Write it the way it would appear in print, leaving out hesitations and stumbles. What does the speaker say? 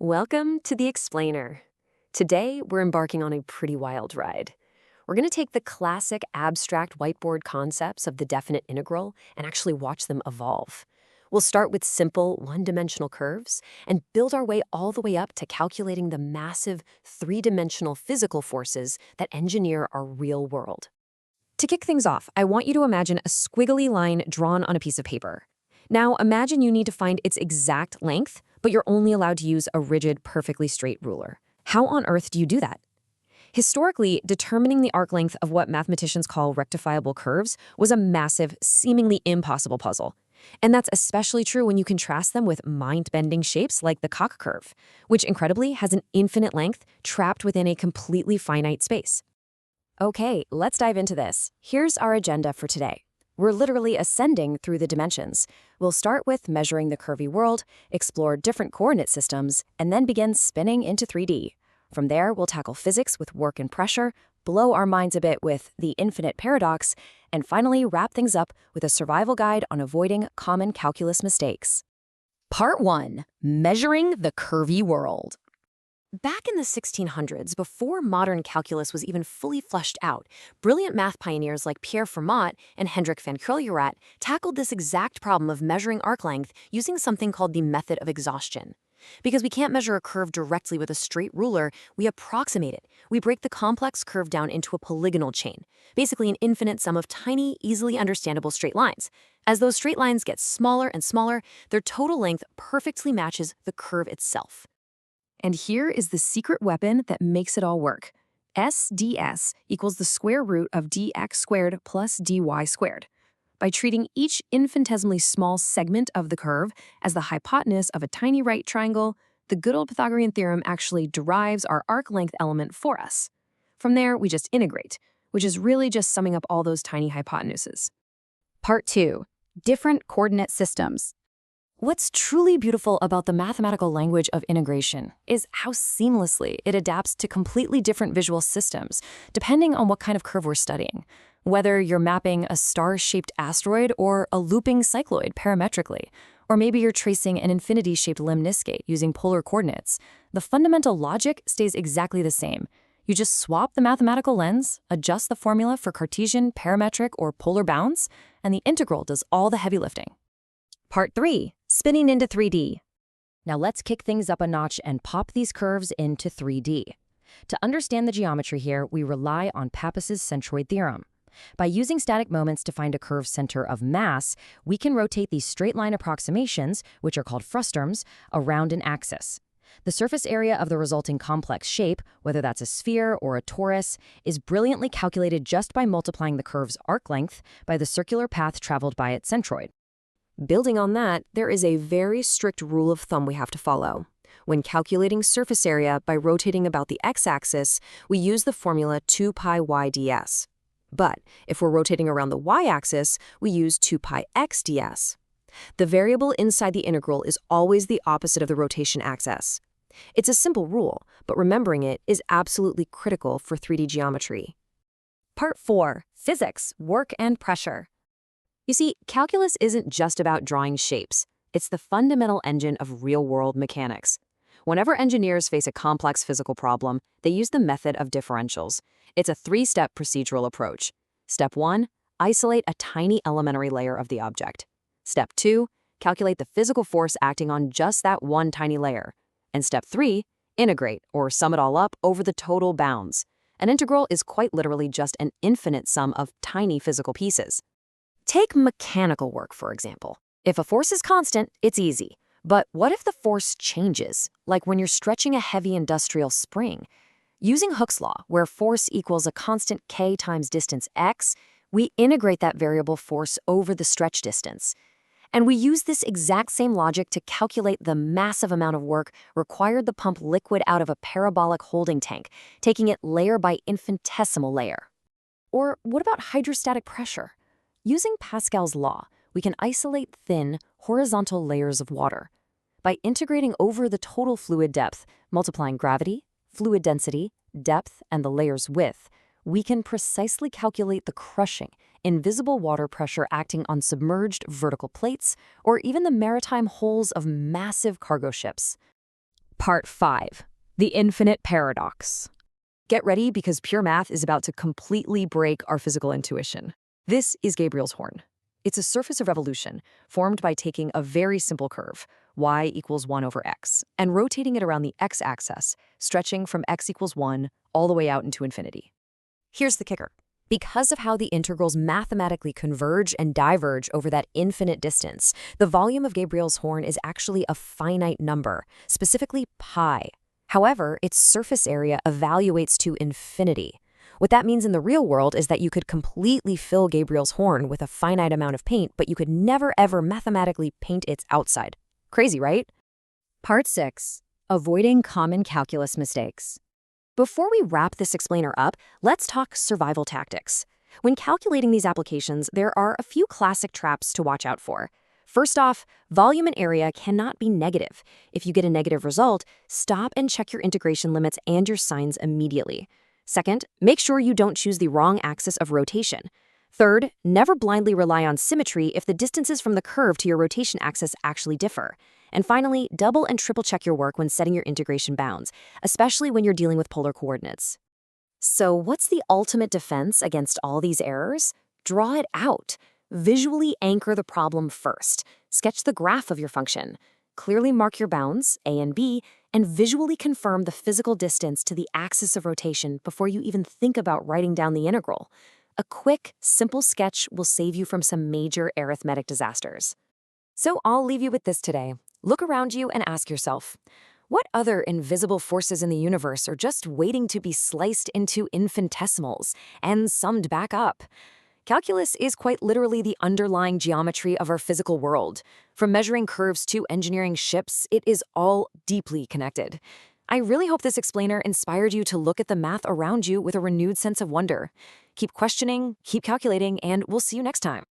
Welcome to the Explainer. Today, we're embarking on a pretty wild ride. We're going to take the classic abstract whiteboard concepts of the definite integral and actually watch them evolve. We'll start with simple one-dimensional curves and build our way all the way up to calculating the massive three-dimensional physical forces that engineer our real world. To kick things off, I want you to imagine a squiggly line drawn on a piece of paper. Now, imagine you need to find its exact length, but you're only allowed to use a rigid, perfectly straight ruler. How on earth do you do that? Historically, determining the arc length of what mathematicians call rectifiable curves was a massive, seemingly impossible puzzle. And that's especially true when you contrast them with mind-bending shapes like the cock curve, which incredibly has an infinite length trapped within a completely finite space. Okay, let's dive into this. Here's our agenda for today. We're literally ascending through the dimensions. We'll start with measuring the curvy world, explore different coordinate systems, and then begin spinning into 3D. From there, we'll tackle physics with work and pressure, blow our minds a bit with the infinite paradox, and finally wrap things up with a survival guide on avoiding common calculus mistakes. Part 1. Measuring the curvy world. Back in the 1600s, before modern calculus was even fully fleshed out, brilliant math pioneers like Pierre Fermat and Hendrik van Kruljerat tackled this exact problem of measuring arc length using something called the method of exhaustion. Because we can't measure a curve directly with a straight ruler, we approximate it. We break the complex curve down into a polygonal chain, basically an infinite sum of tiny, easily understandable straight lines. As those straight lines get smaller and smaller, their total length perfectly matches the curve itself. And here is the secret weapon that makes it all work. SDS equals the square root of dx squared plus dy squared. By treating each infinitesimally small segment of the curve as the hypotenuse of a tiny right triangle, the good old Pythagorean theorem actually derives our arc length element for us. From there, we just integrate, which is really just summing up all those tiny hypotenuses. Part 2. Different coordinate systems. What's truly beautiful about the mathematical language of integration is how seamlessly it adapts to completely different visual systems, depending on what kind of curve we're studying. Whether you're mapping a star-shaped asteroid or a looping cycloid parametrically, or maybe you're tracing an infinity-shaped lemniscate using polar coordinates, the fundamental logic stays exactly the same. You just swap the mathematical lens, adjust the formula for Cartesian, parametric, or polar bounds, and the integral does all the heavy lifting. Part 3. Spinning into 3D. Now let's kick things up a notch and pop these curves into 3D. To understand the geometry here, we rely on Pappus's centroid theorem. By using static moments to find a curve's center of mass, we can rotate these straight line approximations, which are called frustum, around an axis. The surface area of the resulting complex shape, whether that's a sphere or a torus, is brilliantly calculated just by multiplying the curve's arc length by the circular path traveled by its centroid. Building on that, there is a very strict rule of thumb we have to follow. When calculating surface area by rotating about the x-axis, we use the formula 2 pi y ds. But if we're rotating around the y-axis, we use 2 pi x ds. The variable inside the integral is always the opposite of the rotation axis. It's a simple rule, but remembering it is absolutely critical for 3D geometry. Part 4. Physics, work, and pressure. You see, calculus isn't just about drawing shapes. It's the fundamental engine of real-world mechanics. Whenever engineers face a complex physical problem, they use the method of differentials. It's a three-step procedural approach. Step 1, isolate a tiny elementary layer of the object. Step 2, calculate the physical force acting on just that one tiny layer. And Step 3, integrate, or sum it all up over the total bounds. An integral is quite literally just an infinite sum of tiny physical pieces. Take mechanical work, for example. If a force is constant, it's easy. But what if the force changes, like when you're stretching a heavy industrial spring? Using Hooke's law, where force equals a constant k times distance x, we integrate that variable force over the stretch distance. And we use this exact same logic to calculate the massive amount of work required to pump liquid out of a parabolic holding tank, taking it layer by infinitesimal layer. Or what about hydrostatic pressure? Using Pascal's law, we can isolate thin, horizontal layers of water. By integrating over the total fluid depth, multiplying gravity, fluid density, depth, and the layer's width, we can precisely calculate the crushing, invisible water pressure acting on submerged vertical plates, or even the maritime hulls of massive cargo ships. Part 5. The infinite paradox. Get ready because pure math is about to completely break our physical intuition. This is Gabriel's horn. It's a surface of revolution formed by taking a very simple curve, y equals 1 over x, and rotating it around the x-axis, stretching from x equals 1 all the way out into infinity. Here's the kicker. Because of how the integrals mathematically converge and diverge over that infinite distance, the volume of Gabriel's horn is actually a finite number, specifically pi. However, its surface area evaluates to infinity. What that means in the real world is that you could completely fill Gabriel's horn with a finite amount of paint, but you could never ever mathematically paint its outside. Crazy, right? Part 6. Avoiding common calculus mistakes. Before we wrap this explainer up, let's talk survival tactics. When calculating these applications, there are a few classic traps to watch out for. First off, volume and area cannot be negative. If you get a negative result, stop and check your integration limits and your signs immediately. Second, make sure you don't choose the wrong axis of rotation. Third, never blindly rely on symmetry if the distances from the curve to your rotation axis actually differ. And finally, double and triple check your work when setting your integration bounds, especially when you're dealing with polar coordinates. So what's the ultimate defense against all these errors? Draw it out. Visually anchor the problem first. Sketch the graph of your function. Clearly mark your bounds, a and b, and visually confirm the physical distance to the axis of rotation before you even think about writing down the integral. A quick, simple sketch will save you from some major arithmetic disasters. So I'll leave you with this today. Look around you and ask yourself, what other invisible forces in the universe are just waiting to be sliced into infinitesimals and summed back up? Calculus is quite literally the underlying geometry of our physical world. From measuring curves to engineering ships, it is all deeply connected. I really hope this explainer inspired you to look at the math around you with a renewed sense of wonder. Keep questioning, keep calculating, and we'll see you next time.